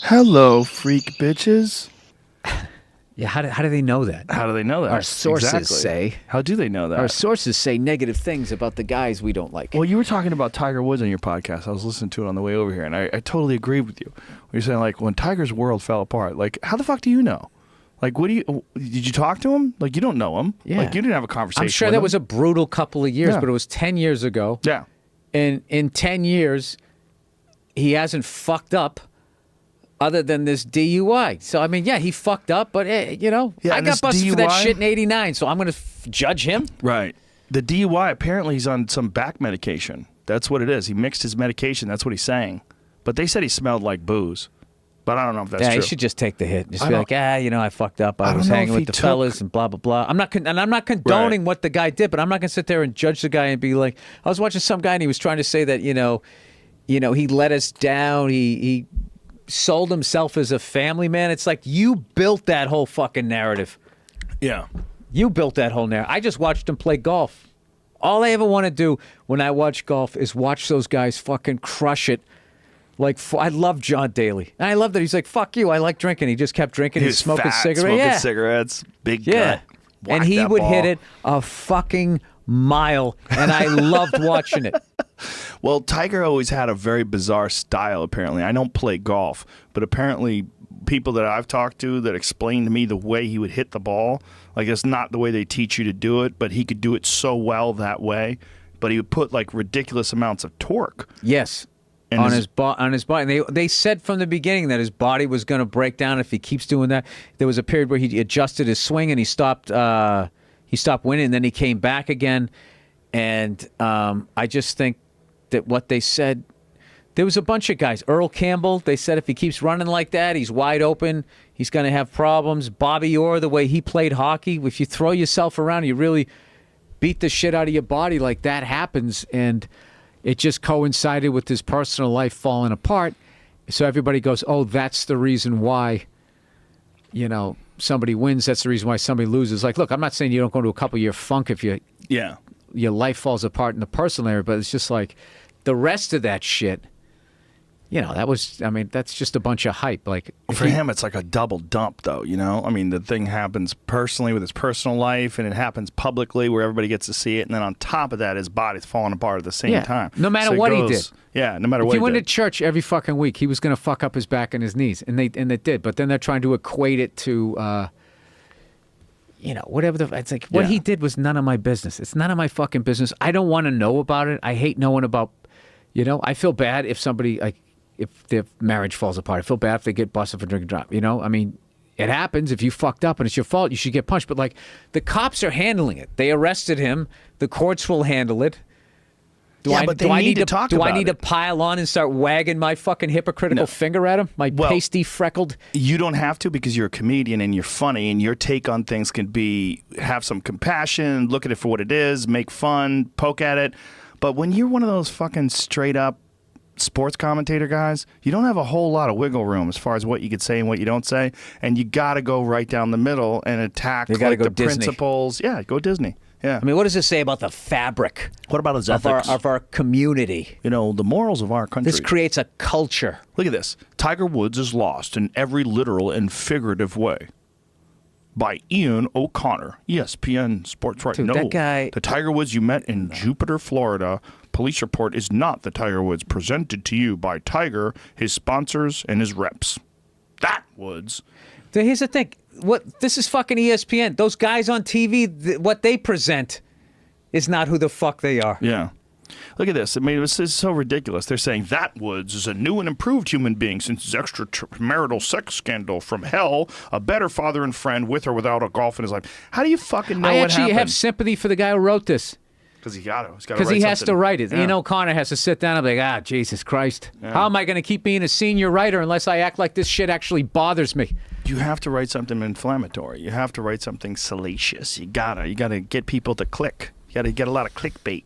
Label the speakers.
Speaker 1: Hello, freak bitches.
Speaker 2: Yeah, how do they know that?
Speaker 1: How do they know that?
Speaker 2: Our sources say.
Speaker 1: How do they know that?
Speaker 2: Our sources say negative things about the guys we don't like.
Speaker 1: Well, you were talking about Tiger Woods on your podcast. I was listening to it on the way over here, and I totally agree with you. You're saying, like, when Tiger's world fell apart, like, how the fuck do you know? Like, did you talk to him? Like, you don't know him.
Speaker 2: Yeah.
Speaker 1: Like, you didn't have a conversation
Speaker 2: I'm sure
Speaker 1: with
Speaker 2: that
Speaker 1: him.
Speaker 2: was a brutal couple of years,
Speaker 1: Yeah.
Speaker 2: but it was 10 years ago.
Speaker 1: Yeah.
Speaker 2: And in 10 years, he hasn't fucked up other than this DUI. So, I mean, yeah, he fucked up, but, you know,
Speaker 1: Yeah,
Speaker 2: I
Speaker 1: and
Speaker 2: got
Speaker 1: this
Speaker 2: busted for that
Speaker 1: DUI
Speaker 2: shit in 89, so I'm going to judge him.
Speaker 1: Right. The DUI, apparently he's on some back medication. That's what it is. He mixed his medication. That's what he's saying. But they said he smelled like booze. But I don't know if that's
Speaker 2: Yeah,
Speaker 1: true.
Speaker 2: he should just take the hit. Just
Speaker 1: I
Speaker 2: be
Speaker 1: don't-
Speaker 2: like, you know, I fucked up. I
Speaker 1: don't
Speaker 2: was
Speaker 1: know
Speaker 2: hanging
Speaker 1: if
Speaker 2: with
Speaker 1: he
Speaker 2: the fellas and blah, blah, blah. I'm not condoning what the guy did, but I'm not going to sit there and judge the guy and be like, I was watching some guy and he was trying to say that, you know, he let us down. He sold himself as a family man. It's like, you built that whole fucking narrative.
Speaker 1: Yeah.
Speaker 2: You built that whole narrative. I just watched him play golf. All I ever want to do when I watch golf is watch those guys fucking crush it. Like, I love John Daly. And I love that he's like, fuck you, I like drinking. He just kept drinking.
Speaker 1: He
Speaker 2: He's
Speaker 1: was
Speaker 2: smoking
Speaker 1: fat,
Speaker 2: cigarettes.
Speaker 1: smoking
Speaker 2: Yeah.
Speaker 1: cigarettes, big
Speaker 2: Yeah.
Speaker 1: gut.
Speaker 2: And
Speaker 1: Whack
Speaker 2: he
Speaker 1: that
Speaker 2: would
Speaker 1: ball.
Speaker 2: hit it a fucking mile. And I loved watching it.
Speaker 1: Well, Tiger always had a very bizarre style, apparently. I don't play golf, but apparently people that I've talked to that explained to me the way he would hit the ball, like it's not the way they teach you to do it, but he could do it so well that way. But he would put like ridiculous amounts of torque.
Speaker 2: Yes.
Speaker 1: And
Speaker 2: On his body. And they said from the beginning that his body was going to break down if he keeps doing that. There was a period where he adjusted his swing and he stopped winning, and then he came back again. And I just think that what they said, there was a bunch of guys. Earl Campbell, they said if he keeps running like that, he's wide open. He's going to have problems. Bobby Orr, the way he played hockey, if you throw yourself around, you really beat the shit out of your body, like that happens. And it just coincided with his personal life falling apart. So everybody goes, oh, that's the reason why, you know, somebody wins. That's the reason why somebody loses. Like, look, I'm not saying you don't go into a couple-year funk if your life falls apart in the personal area, but it's just like the rest of that shit, you know, that's just a bunch of hype. Like,
Speaker 1: For him, it's like a double dump, though, you know? I mean, the thing happens personally with his personal life, and it happens publicly where everybody gets to see it, and then on top of that, his body's falling apart at the same time.
Speaker 2: No matter
Speaker 1: So it
Speaker 2: what he
Speaker 1: goes-
Speaker 2: did.
Speaker 1: Yeah, no matter what
Speaker 2: If
Speaker 1: he
Speaker 2: he went to
Speaker 1: did.
Speaker 2: church every fucking week, he was going to fuck up his back and his knees, and they did. But then they're trying to equate it to, you know, whatever. It's like what he did was none of my business. It's none of my fucking business. I don't want to know about it. I hate knowing about. You know, I feel bad if somebody if their marriage falls apart. I feel bad if they get busted for drinking drop. You know, I mean, it happens. If you fucked up and it's your fault, you should get punched. But like, the cops are handling it. They arrested him. The courts will handle it.
Speaker 1: But they need to talk
Speaker 2: Do I
Speaker 1: about
Speaker 2: need to
Speaker 1: it.
Speaker 2: pile on and start wagging my fucking hypocritical finger at him? My pasty, freckled.
Speaker 1: You don't have to, because you're a comedian and you're funny, and your take on things can be have some compassion, look at it for what it is, make fun, poke at it. But when you're one of those fucking straight up sports commentator guys, you don't have a whole lot of wiggle room as far as what you could say and what you don't say, and you got to go right down the middle and attack
Speaker 2: You gotta
Speaker 1: like
Speaker 2: go
Speaker 1: the
Speaker 2: Disney.
Speaker 1: principles. Yeah, go Disney. Yeah.
Speaker 2: I mean, what does this say about the fabric
Speaker 1: What about his
Speaker 2: of
Speaker 1: ethics?
Speaker 2: our community?
Speaker 1: You know, the morals of our country.
Speaker 2: This creates a culture.
Speaker 1: Look at this. Tiger Woods is lost in every literal and figurative way. By Ian O'Connor, ESPN Sports Right.
Speaker 2: Dude,
Speaker 1: No,
Speaker 2: that guy-
Speaker 1: the Tiger Woods you met in Jupiter, Florida. Police report is not the Tiger Woods presented to you by Tiger, his sponsors, and his reps. That Woods.
Speaker 2: Here's the thing. This is fucking ESPN. Those guys on TV, what they present is not who the fuck they are.
Speaker 1: Yeah. Look at this. I mean, this is so ridiculous. They're saying that Woods is a new and improved human being since his extramarital sex scandal from hell, a better father and friend with or without a golf in his life. How do you fucking know
Speaker 2: I
Speaker 1: what
Speaker 2: actually
Speaker 1: happened?
Speaker 2: have sympathy for the guy who wrote this.
Speaker 1: Because he got to.
Speaker 2: Because he has to write it.
Speaker 1: Yeah.
Speaker 2: Ian O'Connor has to sit down and be like, Jesus Christ. How am I going to keep being a senior writer unless I act like this shit actually bothers me?
Speaker 1: You have to write something inflammatory. You have to write something salacious. You gotta get people to click. You gotta get a lot of clickbait.